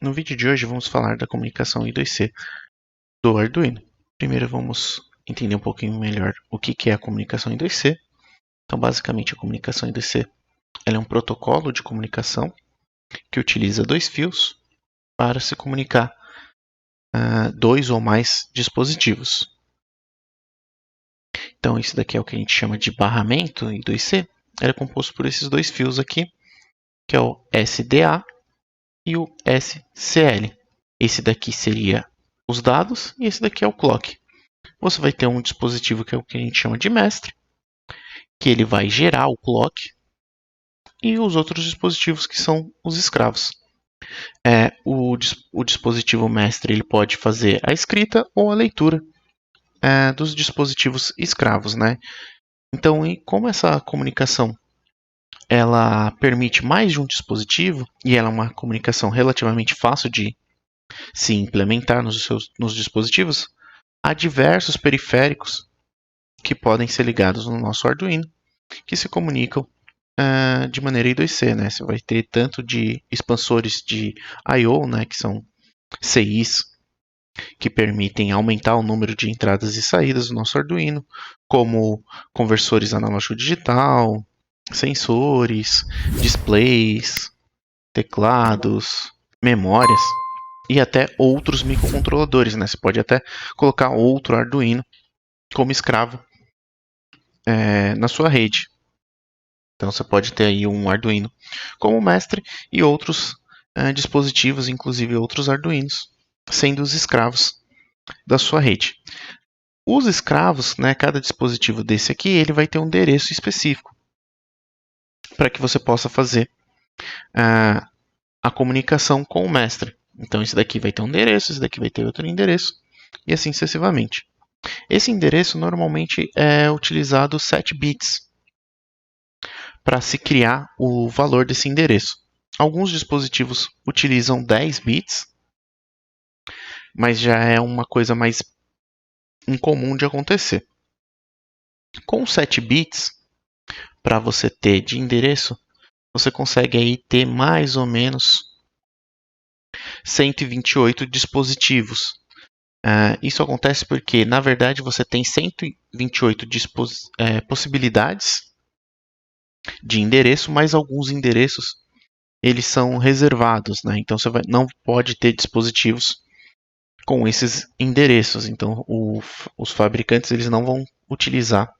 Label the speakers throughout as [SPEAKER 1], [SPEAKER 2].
[SPEAKER 1] No vídeo de hoje vamos falar da comunicação I2C do Arduino. Primeiro vamos entender um pouquinho melhor o que é a comunicação I2C. Então, basicamente, a comunicação I2C ela é um protocolo de comunicação que utiliza dois fios para se comunicar dois ou mais dispositivos. Então, isso daqui é o que a gente chama de barramento I2C. Ele é composto por esses dois fios aqui, que é o SDA e o SCL. Esse daqui seria os dados e esse daqui é o clock. Você vai ter um dispositivo que é o que a gente chama de mestre, que ele vai gerar o clock, e os outros dispositivos que são os escravos. O dispositivo mestre ele pode fazer a escrita ou a leitura dos dispositivos escravos, né? Então, como essa comunicação ela permite mais de um dispositivo e ela é uma comunicação relativamente fácil de se implementar nos dispositivos, há diversos periféricos que podem ser ligados no nosso Arduino que se comunicam de maneira I2C, né? Você vai ter tanto de expansores de I/O, né, que são CIs, que permitem aumentar o número de entradas e saídas do nosso Arduino, como conversores analógico-digital, sensores, displays, teclados, memórias e até outros microcontroladores, né? Você pode até colocar outro Arduino como escravo na sua rede. Então você pode ter aí um Arduino como mestre e outros dispositivos, inclusive outros Arduinos, sendo os escravos da sua rede. Os escravos, né, cada dispositivo desse aqui, ele vai ter um endereço específico para que você possa fazer a comunicação com o mestre. Então esse daqui vai ter um endereço, esse daqui vai ter outro endereço e assim sucessivamente. Esse endereço normalmente é utilizado 7 bits para se criar o valor desse endereço. Alguns dispositivos utilizam 10 bits, mas já é uma coisa mais incomum de acontecer. Com 7 bits, para você ter de endereço, você consegue aí ter mais ou menos 128 dispositivos. Isso acontece porque, na verdade, você tem 128 possibilidades de endereço, mas alguns endereços eles são reservados, né? Então você não pode ter dispositivos com esses endereços. Então os fabricantes eles não vão utilizar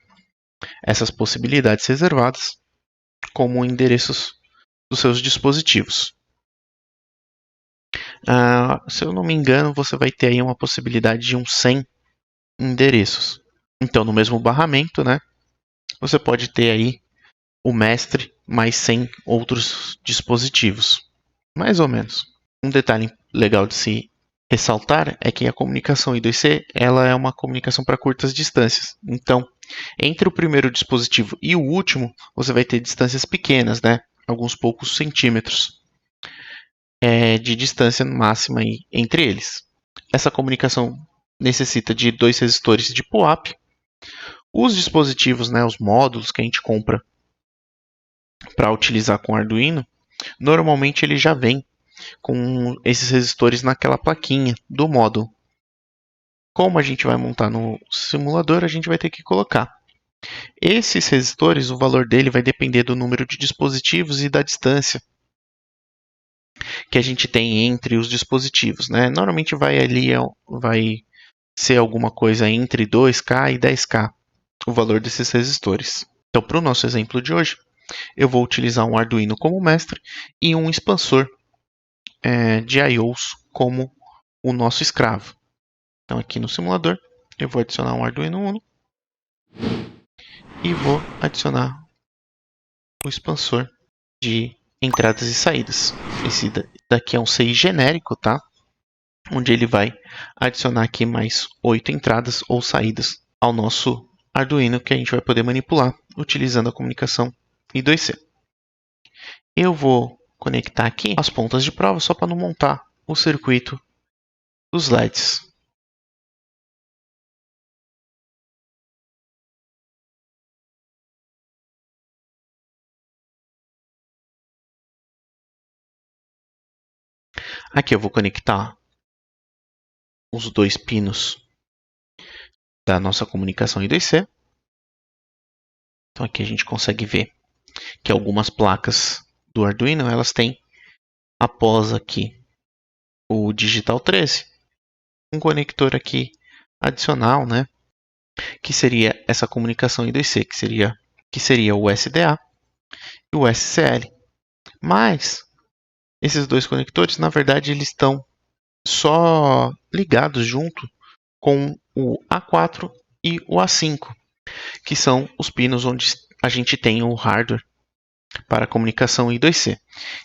[SPEAKER 1] essas possibilidades reservadas como endereços dos seus dispositivos. Se eu não me engano, você vai ter aí uma possibilidade de uns 100 endereços. Então, no mesmo barramento, né, você pode ter aí o mestre mais 100 outros dispositivos. Mais ou menos. Um detalhe legal de se ressaltar é que a comunicação I2C ela é uma comunicação para curtas distâncias. Então, entre o primeiro dispositivo e o último, você vai ter distâncias pequenas, né? Alguns poucos centímetros de distância máxima entre eles. Essa comunicação necessita de dois resistores de PUAP. Os dispositivos, né, os módulos que a gente compra para utilizar com Arduino, normalmente ele já vem com esses resistores naquela plaquinha do módulo. Como a gente vai montar no simulador, a gente vai ter que colocar. Esses resistores, o valor dele vai depender do número de dispositivos e da distância que a gente tem entre os dispositivos, né? Normalmente vai ser alguma coisa entre 2K e 10K, o valor desses resistores. Então, para o nosso exemplo de hoje, eu vou utilizar um Arduino como mestre e um expansor de I/Os como o nosso escravo. Então, aqui no simulador, eu vou adicionar um Arduino Uno e vou adicionar o expansor de entradas e saídas. Esse daqui é um CI genérico, tá? Onde ele vai adicionar aqui mais 8 entradas ou saídas ao nosso Arduino que a gente vai poder manipular utilizando a comunicação I2C. Eu vou conectar aqui as pontas de prova só para não montar o circuito dos LEDs. Aqui eu vou conectar os dois pinos da nossa comunicação I2C. Então aqui a gente consegue ver que algumas placas do Arduino elas têm após aqui o digital 13, um conector aqui adicional, né, que seria essa comunicação I2C, que seria o SDA e o SCL. Mas esses dois conectores, na verdade, eles estão só ligados junto com o A4 e o A5, que são os pinos onde a gente tem o hardware para a comunicação I2C.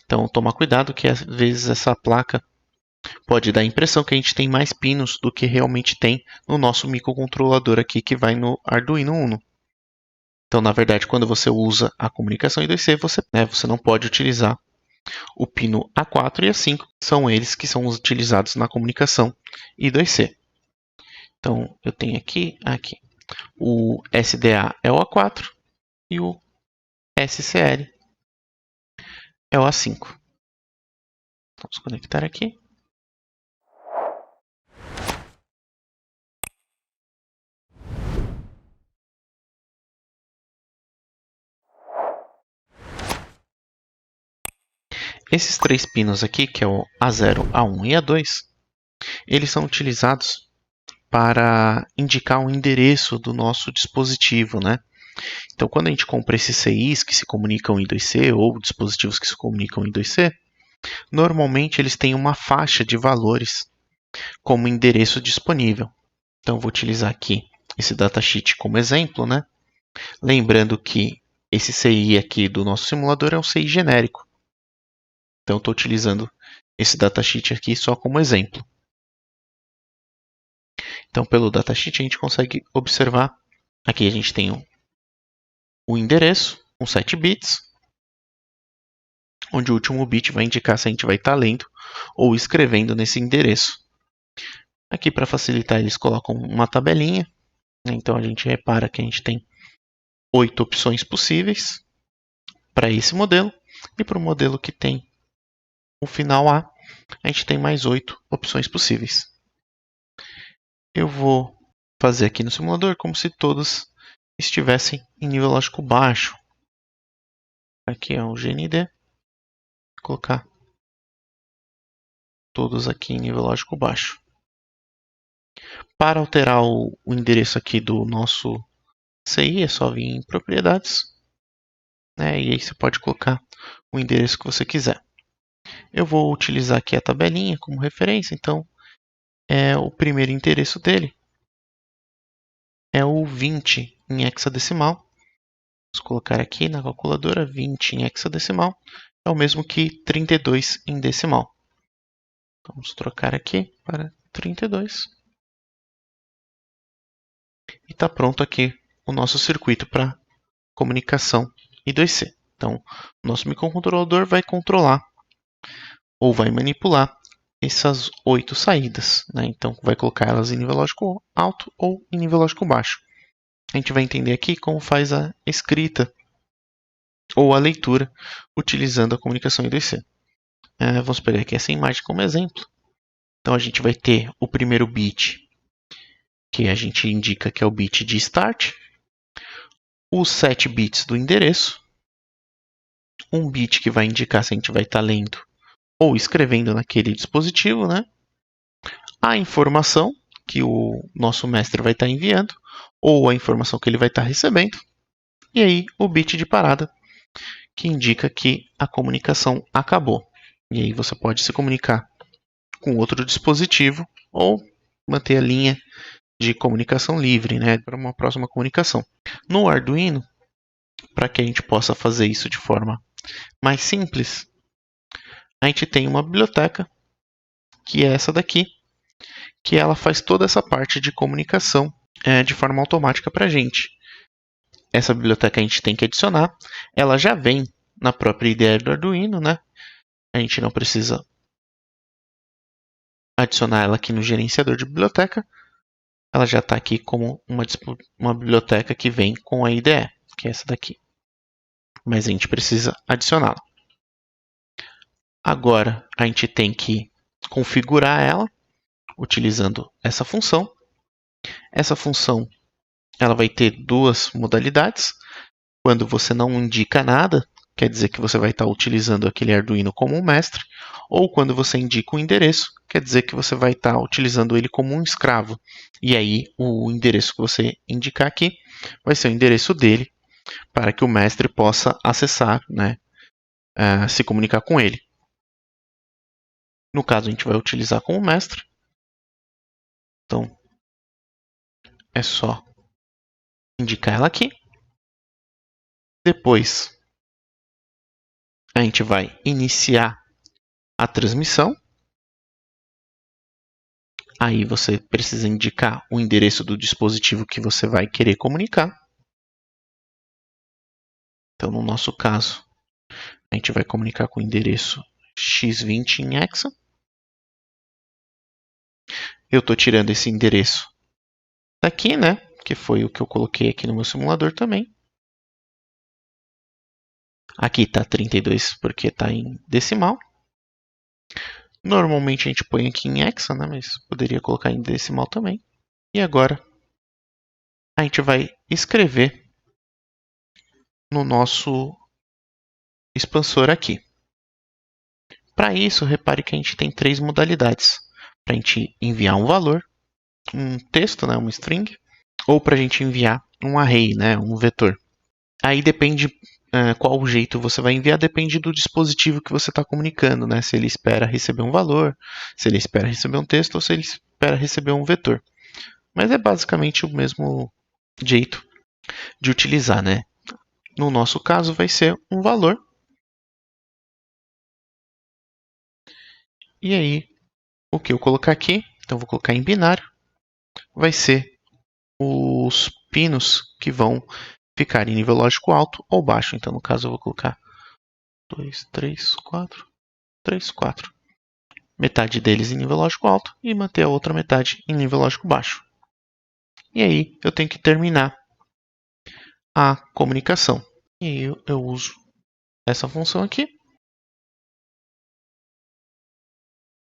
[SPEAKER 1] Então, tomar cuidado que às vezes essa placa pode dar a impressão que a gente tem mais pinos do que realmente tem no nosso microcontrolador aqui que vai no Arduino Uno. Então, na verdade, quando você usa a comunicação I2C, você não pode utilizar o pino A4 e A5, são eles que são utilizados na comunicação I2C. Então, eu tenho aqui o SDA é o A4 e o SCL é o A5. Vamos conectar aqui. Esses três pinos aqui, que é o A0, A1 e A2, eles são utilizados para indicar o endereço do nosso dispositivo, né? Então, quando a gente compra esses CIs que se comunicam em I2C ou dispositivos que se comunicam em I2C, normalmente eles têm uma faixa de valores como endereço disponível. Então, vou utilizar aqui esse datasheet como exemplo, né? Lembrando que esse CI aqui do nosso simulador é um CI genérico. Então, estou utilizando esse datasheet aqui só como exemplo. Então, pelo datasheet, a gente consegue observar. Aqui a gente tem o endereço com 7 bits, onde o último bit vai indicar se a gente vai estar lendo ou escrevendo nesse endereço. Aqui, para facilitar, eles colocam uma tabelinha. Então, a gente repara que a gente tem 8 opções possíveis para esse modelo. E para o modelo que tem o final A, a gente tem mais 8 opções possíveis. Eu vou fazer aqui no simulador como se todas estivessem em nível lógico baixo. Aqui é o GND. Vou colocar todos aqui em nível lógico baixo. Para alterar o endereço aqui do nosso CI, é só vir em propriedades, né? E aí você pode colocar o endereço que você quiser. Eu vou utilizar aqui a tabelinha como referência, então o primeiro endereço dele é o 20 em hexadecimal. Vamos colocar aqui na calculadora 20 em hexadecimal, é o mesmo que 32 em decimal. Vamos trocar aqui para 32. E está pronto aqui o nosso circuito para comunicação I2C. Então, o nosso microcontrolador vai controlar ou vai manipular essas 8 saídas, né? Então, vai colocar elas em nível lógico alto ou em nível lógico baixo. A gente vai entender aqui como faz a escrita ou a leitura utilizando a comunicação I2C. Vamos pegar aqui essa imagem como exemplo. Então, a gente vai ter o primeiro bit, que a gente indica que é o bit de start, os 7 bits do endereço, um bit que vai indicar se a gente vai estar lendo ou escrevendo naquele dispositivo, né? A informação que o nosso mestre vai estar enviando, ou a informação que ele vai estar recebendo, e aí o bit de parada, que indica que a comunicação acabou. E aí você pode se comunicar com outro dispositivo ou manter a linha de comunicação livre, né, para uma próxima comunicação. No Arduino, para que a gente possa fazer isso de forma mais simples, a gente tem uma biblioteca, que é essa daqui, que ela faz toda essa parte de comunicação de forma automática para a gente. Essa biblioteca a gente tem que adicionar, ela já vem na própria IDE do Arduino, né? A gente não precisa adicionar ela aqui no gerenciador de biblioteca, ela já está aqui como uma biblioteca que vem com a IDE, que é essa daqui. Mas a gente precisa adicioná-la. Agora a gente tem que configurar ela utilizando essa função. Essa função ela vai ter duas modalidades. Quando você não indica nada, quer dizer que você vai estar utilizando aquele Arduino como um mestre, ou quando você indica um endereço, quer dizer que você vai estar utilizando ele como um escravo. E aí, o endereço que você indicar aqui vai ser o endereço dele, para que o mestre possa acessar, né, se comunicar com ele. No caso, a gente vai utilizar como mestre. Então, é só indicar ela aqui. Depois, a gente vai iniciar a transmissão. Aí você precisa indicar o endereço do dispositivo que você vai querer comunicar. Então, no nosso caso, a gente vai comunicar com o endereço x20 em hexa. Eu estou tirando esse endereço daqui, né? Que foi o que eu coloquei aqui no meu simulador também. Aqui está 32 porque está em decimal. Normalmente a gente põe aqui em hexa, né? Mas poderia colocar em decimal também. E agora a gente vai escrever no nosso expansor aqui. Para isso, repare que a gente tem três modalidades. Para a gente enviar um valor, um texto, né, uma string, ou para a gente enviar um array, né, um vetor. Aí depende qual jeito você vai enviar, depende do dispositivo que você está comunicando, né? Se ele espera receber um valor, se ele espera receber um texto ou se ele espera receber um vetor. Mas é basicamente o mesmo jeito de utilizar, né? No nosso caso vai ser um valor. E aí, o que eu colocar aqui, então vou colocar em binário, vai ser os pinos que vão ficar em nível lógico alto ou baixo. Então, no caso, eu vou colocar 2, 3, 4, 3, 4. Metade deles em nível lógico alto e manter a outra metade em nível lógico baixo. E aí, eu tenho que terminar a comunicação. E aí, eu uso essa função aqui.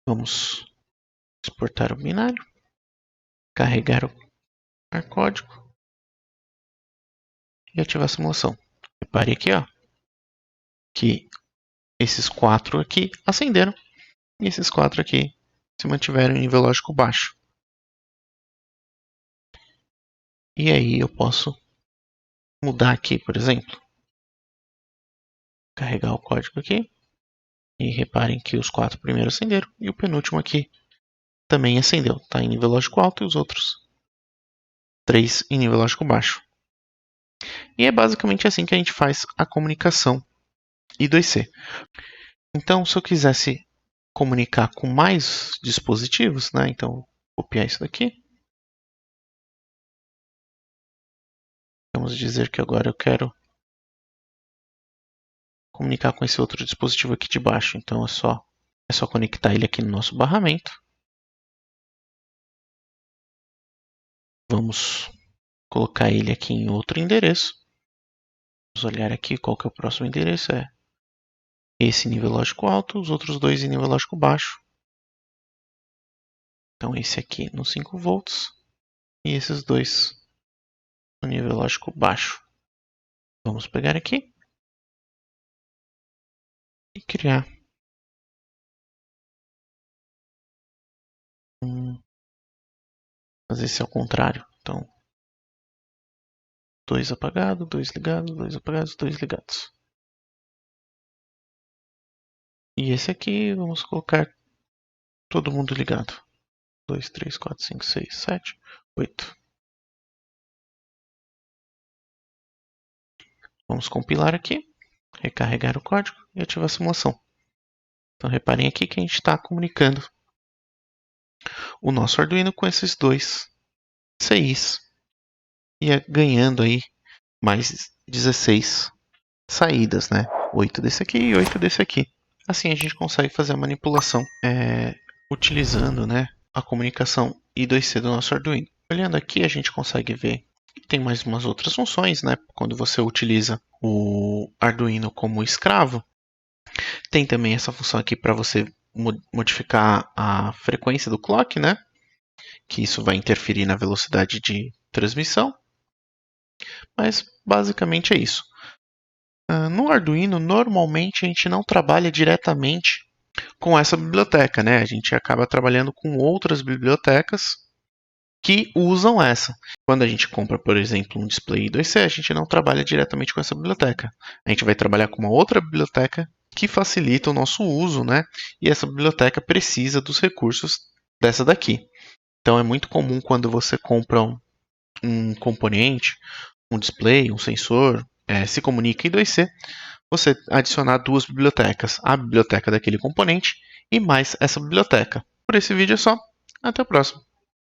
[SPEAKER 1] Vamos exportar o binário, carregar o código e ativar a simulação. Repare aqui, ó, que esses 4 aqui acenderam e esses 4 aqui se mantiveram em nível lógico baixo. E aí eu posso mudar aqui, por exemplo. Carregar o código aqui. E reparem que os 4 primeiros acenderam e o penúltimo aqui também acendeu. Está em nível lógico alto e os outros 3 em nível lógico baixo. E é basicamente assim que a gente faz a comunicação I2C. Então, se eu quisesse comunicar com mais dispositivos, né? Então, vou copiar isso daqui. Vamos dizer que agora eu quero comunicar com esse outro dispositivo aqui de baixo. Então, é só conectar ele aqui no nosso barramento. Vamos colocar ele aqui em outro endereço. Vamos olhar aqui qual que é o próximo endereço. É esse nível lógico alto, os outros dois em nível lógico baixo. Então, esse aqui no 5 volts e esses dois no nível lógico baixo. Vamos pegar aqui e criar fazer esse ao contrário. Então, 2 apagados, 2 ligados, 2 apagados, 2 ligados. E esse aqui, vamos colocar todo mundo ligado. 2, 3, 4, 5, 6, 7, 8. Vamos compilar aqui, recarregar o código e ativar a simulação. Então, reparem aqui que a gente está comunicando o nosso Arduino com esses dois CIs e ganhando aí mais 16 saídas, né? 8 desse aqui e 8 desse aqui. Assim a gente consegue fazer a manipulação utilizando, né, a comunicação I2C do nosso Arduino. Olhando aqui a gente consegue ver que tem mais umas outras funções, né? Quando você utiliza o Arduino como escravo, tem também essa função aqui para você modificar a frequência do clock, né? Que isso vai interferir na velocidade de transmissão. Mas basicamente é isso. No Arduino, normalmente a gente não trabalha diretamente com essa biblioteca, né? A gente acaba trabalhando com outras bibliotecas que usam essa. Quando a gente compra, por exemplo, um display I2C, a gente não trabalha diretamente com essa biblioteca. A gente vai trabalhar com uma outra biblioteca que facilita o nosso uso, né? E essa biblioteca precisa dos recursos dessa daqui. Então é muito comum quando você compra um componente, um display, um sensor, se comunica em I2C, você adicionar duas bibliotecas, a biblioteca daquele componente e mais essa biblioteca. Por esse vídeo é só. Até a próxima.